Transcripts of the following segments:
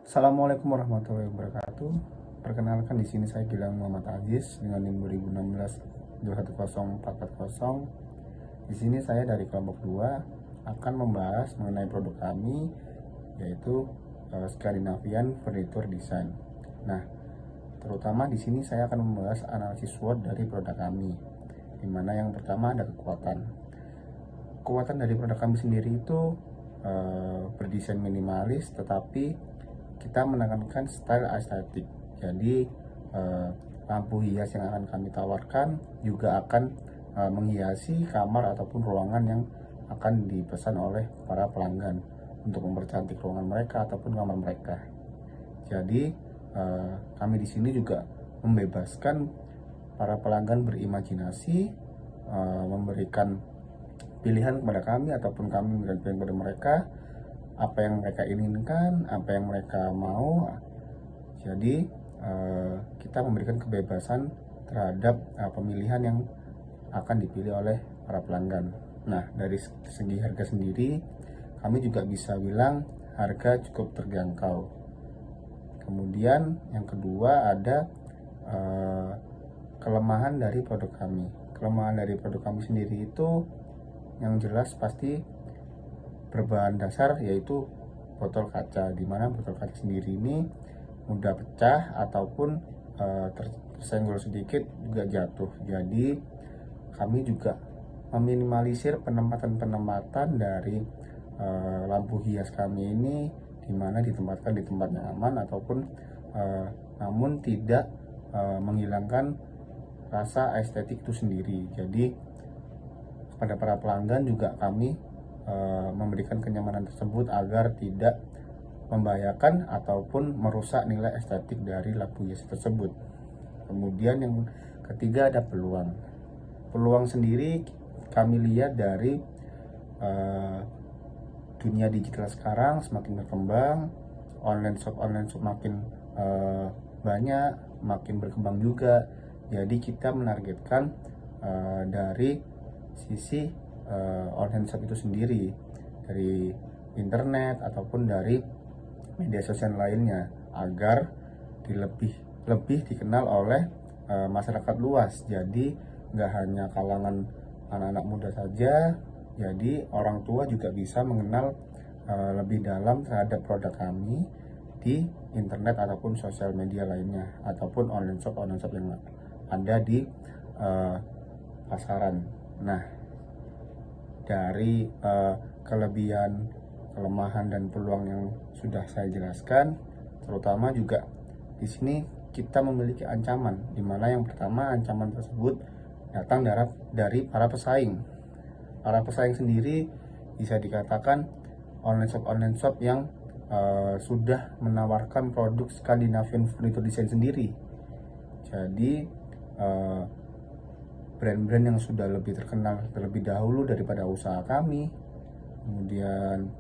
Assalamualaikum warahmatullahi wabarakatuh. Perkenalkan, di sini saya Gilang Muhammad Aziz dengan NIM 2016 210440. Di sini saya dari kelompok 2 akan membahas mengenai produk kami, yaitu Scandinavian Furniture Design. Nah, terutama di sini saya akan membahas analisis SWOT dari produk kami, di mana yang pertama ada kekuatan. Kekuatan dari produk kami sendiri itu berdesain minimalis, tetapi kita menekankan style estetik. Jadi lampu hias yang akan kami tawarkan juga akan menghiasi kamar ataupun ruangan yang akan dipesan oleh para pelanggan untuk mempercantik ruangan mereka ataupun kamar mereka. Jadi kami di sini juga membebaskan para pelanggan berimajinasi, memberikan pilihan kepada kami ataupun kami memberikan pilihan kepada mereka apa yang mereka inginkan, apa yang mereka mau. Jadi kita memberikan kebebasan terhadap pemilihan yang akan dipilih oleh para pelanggan. Nah, dari segi harga sendiri, kami juga bisa bilang harga cukup terjangkau. Kemudian yang kedua ada kelemahan dari produk kami. Kelemahan dari produk kami sendiri itu yang jelas pasti berbahan dasar, yaitu botol kaca, di mana botol kaca sendiri ini mudah pecah ataupun tersenggol sedikit juga jatuh. Jadi kami juga meminimalisir penempatan dari lampu hias kami ini, di mana ditempatkan di tempat yang aman ataupun namun tidak menghilangkan rasa estetik itu sendiri. Jadi kepada para pelanggan juga kami memberikan kenyamanan tersebut agar tidak membahayakan ataupun merusak nilai estetik dari lampu hias tersebut. Kemudian yang ketiga ada peluang. Peluang sendiri kami lihat dari dunia digital sekarang semakin berkembang, online shop makin banyak, makin berkembang juga. Jadi kita menargetkan dari sisi online shop itu sendiri, dari internet ataupun dari media sosial lainnya, agar lebih dikenal oleh masyarakat luas. Jadi nggak hanya kalangan anak-anak muda saja, jadi orang tua juga bisa mengenal lebih dalam terhadap produk kami di internet ataupun sosial media lainnya, ataupun online shop yang ada di pasaran. Nah, dari kelebihan, kelemahan dan peluang yang sudah saya jelaskan, terutama juga di sini kita memiliki ancaman, di mana yang pertama ancaman tersebut datang dari para pesaing. Para pesaing sendiri bisa dikatakan online shop yang sudah menawarkan produk Scandinavian Furniture Design sendiri. Jadi brand-brand yang sudah lebih terkenal terlebih dahulu daripada usaha kami. Kemudian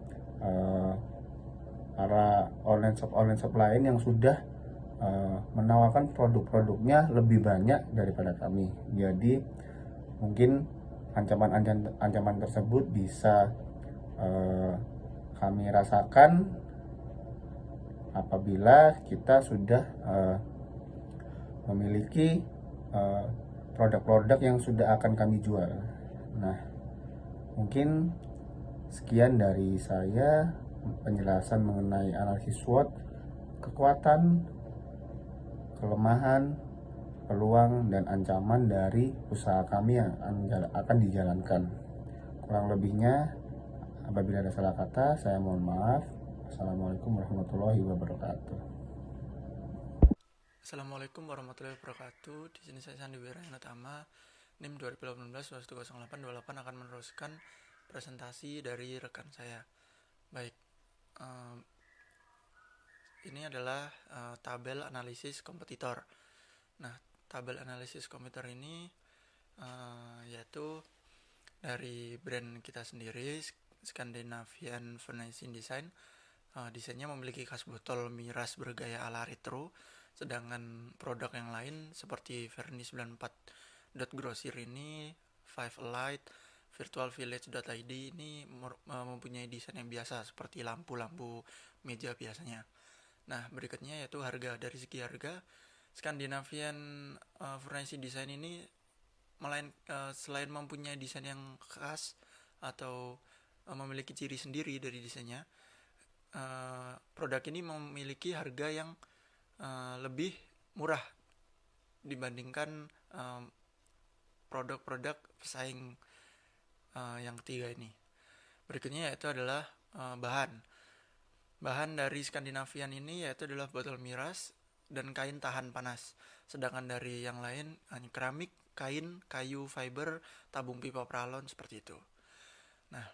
para online shop lain yang sudah menawarkan produk-produknya lebih banyak daripada kami. Jadi mungkin ancaman tersebut bisa kami rasakan apabila kita sudah memiliki produk-produk yang sudah akan kami jual. Nah, mungkin sekian dari saya penjelasan mengenai analisis SWOT, kekuatan, kelemahan, peluang, dan ancaman dari usaha kami yang akan dijalankan. Kurang lebihnya, apabila ada salah kata, saya mohon maaf. Assalamualaikum warahmatullahi wabarakatuh. Assalamualaikum warahmatullahi wabarakatuh. Di sini saya Sandi Wirayatama, NIM 2018-210828 akan meneruskan presentasi dari rekan saya. Baik, ini adalah tabel analisis kompetitor. Nah, tabel analisis kompetitor ini yaitu dari brand kita sendiri, Scandinavian Furniture Design. Desainnya memiliki khas botol miras bergaya ala retro, sedangkan produk yang lain seperti Verni 94.Grocer ini, Five Alight, virtualvillage.id ini mempunyai desain yang biasa seperti lampu-lampu meja biasanya. Nah, berikutnya yaitu harga. Dari segi harga, Scandinavian Furnishing Design ini selain mempunyai desain yang khas atau memiliki ciri sendiri dari desainnya, produk ini memiliki harga yang lebih murah dibandingkan produk-produk pesaing yang ketiga ini. Berikutnya yaitu adalah bahan dari Scandinavian ini yaitu adalah botol miras dan kain tahan panas. Sedangkan dari yang lain keramik, kain, kayu, fiber, tabung pipa pralon seperti itu. Nah,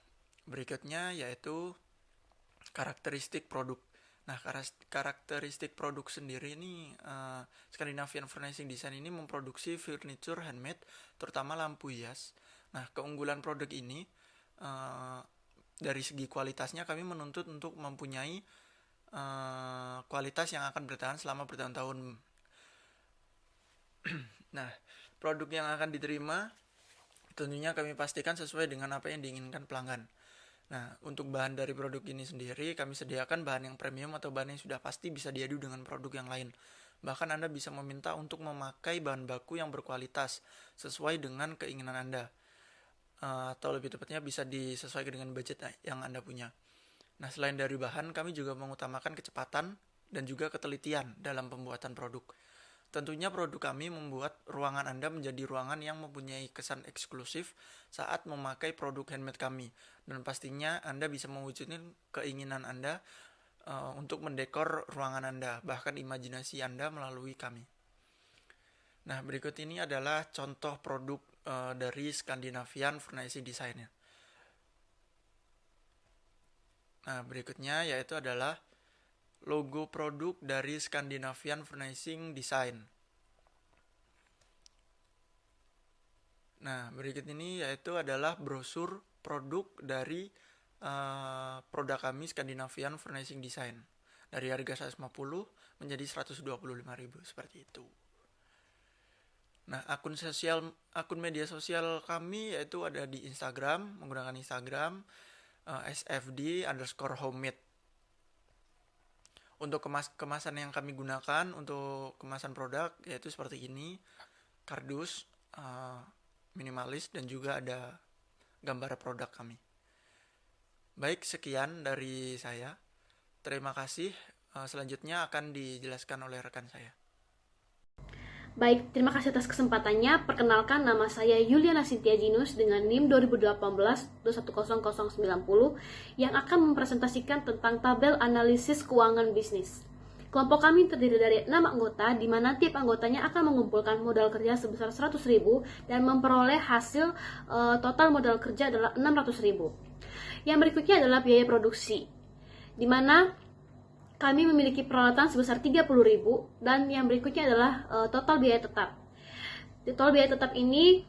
berikutnya yaitu karakteristik produk. Nah, karakteristik produk sendiri ini Scandinavian Furnishing Design ini memproduksi furniture handmade, terutama lampu hias. Nah, keunggulan produk ini dari segi kualitasnya kami menuntut untuk mempunyai kualitas yang akan bertahan selama bertahun-tahun. Nah, produk yang akan diterima tentunya kami pastikan sesuai dengan apa yang diinginkan pelanggan. Nah, untuk bahan dari produk ini sendiri, kami sediakan bahan yang premium atau bahan yang sudah pasti bisa diadu dengan produk yang lain. Bahkan Anda bisa meminta untuk memakai bahan baku yang berkualitas sesuai dengan keinginan Anda. Atau lebih tepatnya bisa disesuaikan dengan budget yang Anda punya. Nah, selain dari bahan, kami juga mengutamakan kecepatan dan juga ketelitian dalam pembuatan produk. Tentunya produk kami membuat ruangan Anda menjadi ruangan yang mempunyai kesan eksklusif saat memakai produk handmade kami. Dan pastinya Anda bisa mewujudkan keinginan Anda untuk mendekor ruangan Anda, bahkan imajinasi Anda melalui kami. Nah, berikut ini adalah contoh produk dari Scandinavian Furnishing Design. Nah, berikutnya yaitu adalah logo produk dari Scandinavian Furnishing Design. Nah, berikut ini yaitu adalah brosur produk dari produk kami Scandinavian Furnishing Design. Dari harga 150 menjadi 125.000 seperti itu. Nah, akun media sosial kami yaitu ada di Instagram, menggunakan Instagram sfd_homemade. Untuk kemasan yang kami gunakan untuk kemasan produk yaitu seperti ini, kardus, minimalis, dan juga ada gambar produk kami. Baik, sekian dari saya. Terima kasih. Selanjutnya akan dijelaskan oleh rekan saya. Baik, terima kasih atas kesempatannya. Perkenalkan, nama saya Yuliana Cynthia Jinus dengan NIM 2018-210090 yang akan mempresentasikan tentang tabel analisis keuangan bisnis. Kelompok kami terdiri dari 6 anggota, di mana tiap anggotanya akan mengumpulkan modal kerja sebesar 100.000 dan memperoleh hasil total modal kerja adalah 600.000. Yang berikutnya adalah biaya produksi, di mana kami memiliki peralatan sebesar 30.000 dan yang berikutnya adalah total biaya tetap. Total biaya tetap ini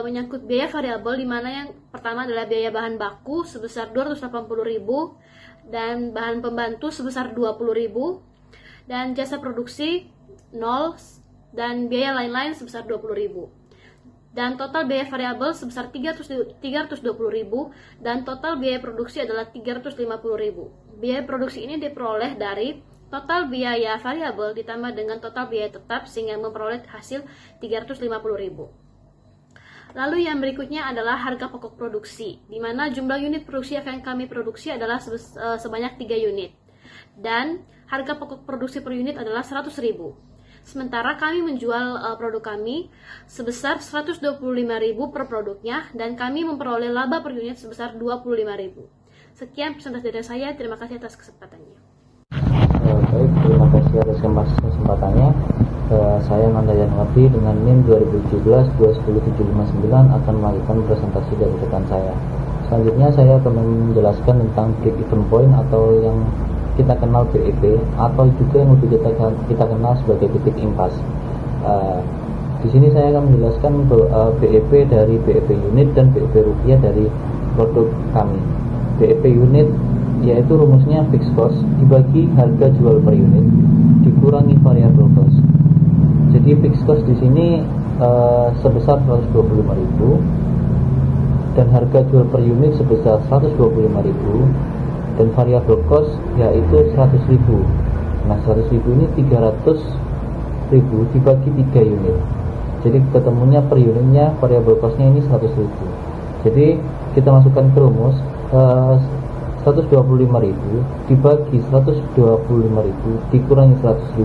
menyangkut biaya variabel, di mana yang pertama adalah biaya bahan baku sebesar 280.000 dan bahan pembantu sebesar 20.000 dan jasa produksi 0 dan biaya lain-lain sebesar 20.000. Dan total biaya variabel sebesar 320.000 dan total biaya produksi adalah 350.000. Biaya produksi ini diperoleh dari total biaya variabel ditambah dengan total biaya tetap sehingga memperoleh hasil 350.000. Lalu yang berikutnya adalah harga pokok produksi, di mana jumlah unit produksi yang kami produksi adalah sebanyak 3 unit. Dan harga pokok produksi per unit adalah 100.000. Sementara kami menjual produk kami sebesar 125.000 per produknya dan kami memperoleh laba per unit sebesar 25.000. Sekian presentasi dari saya, terima kasih atas kesempatannya. Baik, terima kasih atas kesempatannya. Saya Nanda Yanwati dengan NIM 2017-21759 akan melakukan presentasi dari rekan saya. Selanjutnya saya akan menjelaskan tentang break even point atau yang kita kenal BEP atau juga yang lebih kita kenal sebagai titik impas. Di sini saya akan menjelaskan BEP dari BEP unit dan BEP rupiah dari produk kami. BEP unit yaitu rumusnya fixed cost dibagi harga jual per unit dikurangi variable cost. Jadi fixed cost di sini sebesar 125.000 dan harga jual per unit sebesar 125.000 dan variable cost yaitu 100.000. Nah 100.000 ini 300.000 dibagi 3 unit, jadi ketemunya per unitnya variable costnya ini 100.000. Jadi kita masukkan ke rumus 125.000 dibagi 125.000 dikurangi 100.000.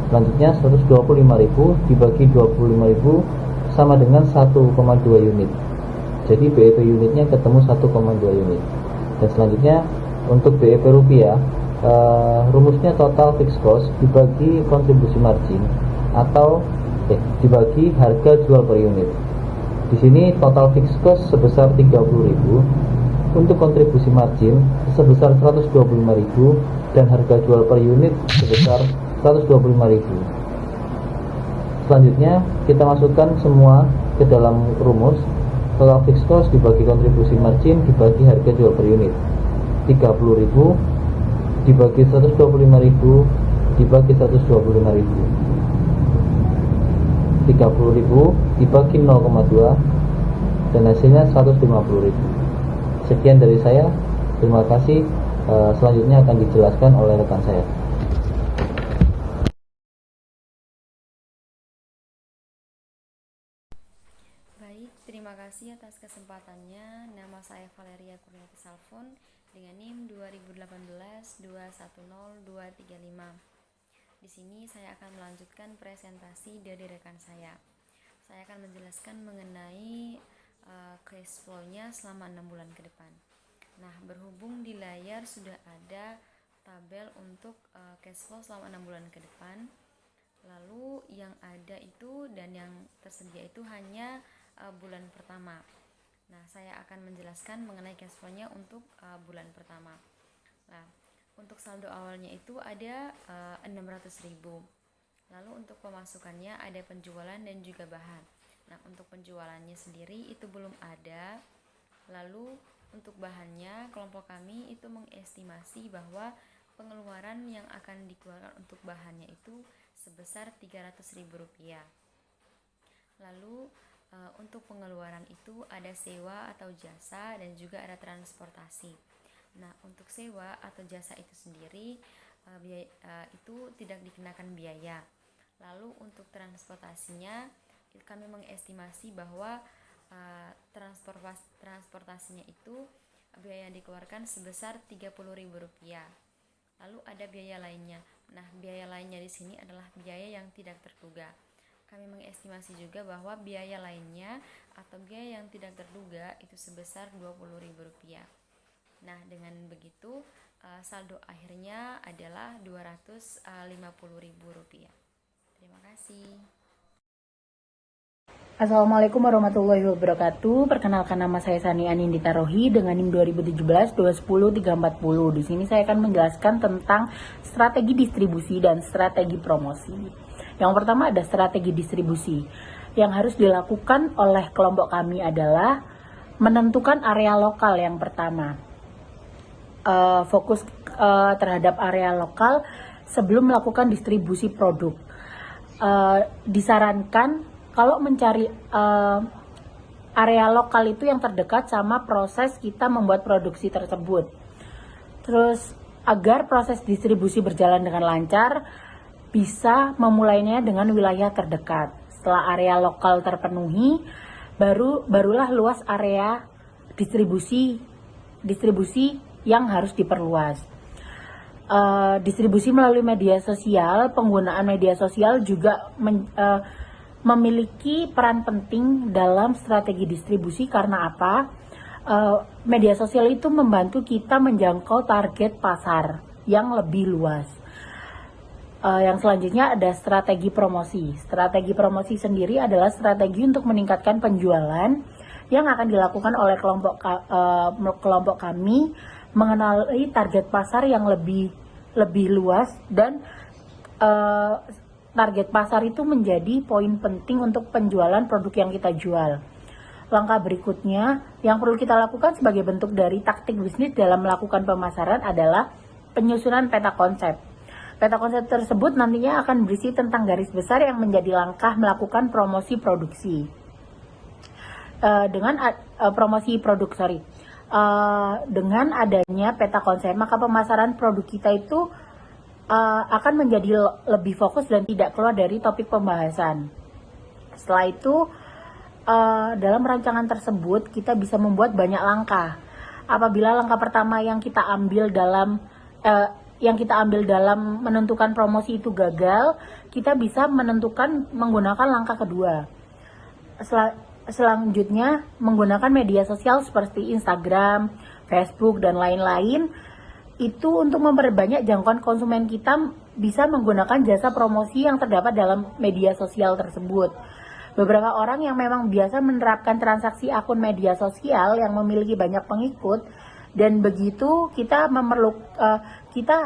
Selanjutnya 125.000 dibagi 25.000 sama dengan 1,2 unit. Jadi BEP unitnya ketemu 1,2 unit. Dan selanjutnya untuk BEP rupiah, rumusnya total fixed cost dibagi kontribusi margin atau dibagi harga jual per unit. Di sini total fixed cost sebesar 30.000, untuk kontribusi margin sebesar 125.000 dan harga jual per unit sebesar 125.000. Selanjutnya kita masukkan semua ke dalam rumus. Total fixed cost dibagi kontribusi margin dibagi harga jual per unit. 30.000 dibagi 125.000 dibagi 125.000. 30.000 dibagi 0,2 dan hasilnya 150.000. Sekian dari saya, terima kasih. Selanjutnya akan dijelaskan oleh rekan saya. Baik, terima kasih atas kesempatannya. Nama saya Valeria Kurniati Salfon dengan NIM 2018-210-235. Di sini saya akan melanjutkan presentasi dari rekan saya. Saya akan menjelaskan mengenai cash flow-nya selama 6 bulan ke depan. Nah, berhubung di layar sudah ada tabel untuk cash flow selama 6 bulan ke depan. Lalu yang ada itu dan yang tersedia itu hanya bulan pertama. Nah, saya akan menjelaskan mengenai cash flow-nya untuk bulan pertama. Nah, untuk saldo awalnya itu ada 600.000. Lalu untuk pemasukannya ada penjualan dan juga bahan. Nah, untuk penjualannya sendiri itu belum ada. Lalu untuk bahannya, kelompok kami itu mengestimasi bahwa pengeluaran yang akan dikeluarkan untuk bahannya itu sebesar Rp300.000. Lalu untuk pengeluaran itu ada sewa atau jasa dan juga ada transportasi. Nah, untuk sewa atau jasa itu sendiri itu tidak dikenakan biaya. Lalu untuk transportasinya kami mengestimasi bahwa transportasinya itu biaya yang dikeluarkan sebesar Rp30.000. Lalu ada biaya lainnya. Nah, biaya lainnya di sini adalah biaya yang tidak terduga. Kami mengestimasi juga bahwa biaya lainnya atau biaya yang tidak terduga itu sebesar Rp20.000. Nah, dengan begitu saldo akhirnya adalah Rp250.000. Terima kasih. Assalamualaikum warahmatullahi wabarakatuh. Perkenalkan, nama saya Sani Anindita Rohi dengan NIM 2017-210-340. Di sini saya akan menjelaskan tentang strategi distribusi dan strategi promosi. Yang pertama ada strategi distribusi. Yang harus dilakukan oleh kelompok kami adalah menentukan area lokal yang pertama. Fokus terhadap area lokal sebelum melakukan distribusi produk. Disarankan kalau mencari area lokal itu yang terdekat sama proses kita membuat produksi tersebut. Terus agar proses distribusi berjalan dengan lancar, bisa memulainya dengan wilayah terdekat. Setelah area lokal terpenuhi, barulah luas area distribusi yang harus diperluas. Distribusi melalui media sosial, penggunaan media sosial juga memiliki peran penting dalam strategi distribusi. Karena apa? Media sosial itu membantu kita menjangkau target pasar yang lebih luas. Yang selanjutnya ada strategi promosi. Strategi promosi sendiri adalah strategi untuk meningkatkan penjualan yang akan dilakukan oleh kelompok kami, mengenali target pasar yang lebih luas dan target pasar itu menjadi poin penting untuk penjualan produk yang kita jual. Langkah berikutnya yang perlu kita lakukan sebagai bentuk dari taktik bisnis dalam melakukan pemasaran adalah penyusunan peta konsep. Peta konsep tersebut nantinya akan berisi tentang garis besar yang menjadi langkah melakukan promosi produksi. Promosi produk. dengan adanya peta konsep, maka pemasaran produk kita itu akan menjadi lebih fokus dan tidak keluar dari topik pembahasan. Setelah itu, dalam rancangan tersebut kita bisa membuat banyak langkah. Apabila langkah pertama yang kita ambil dalam menentukan promosi itu gagal, kita bisa menentukan menggunakan langkah kedua. Selanjutnya, menggunakan media sosial seperti Instagram, Facebook, dan lain-lain, itu untuk memperbanyak jangkauan konsumen kita bisa menggunakan jasa promosi yang terdapat dalam media sosial tersebut. Beberapa orang yang memang biasa menerapkan transaksi akun media sosial yang memiliki banyak pengikut, dan begitu kita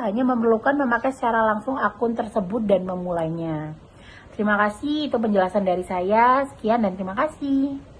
hanya memerlukan memakai secara langsung akun tersebut dan memulainya. Terima kasih, itu penjelasan dari saya. Sekian dan terima kasih.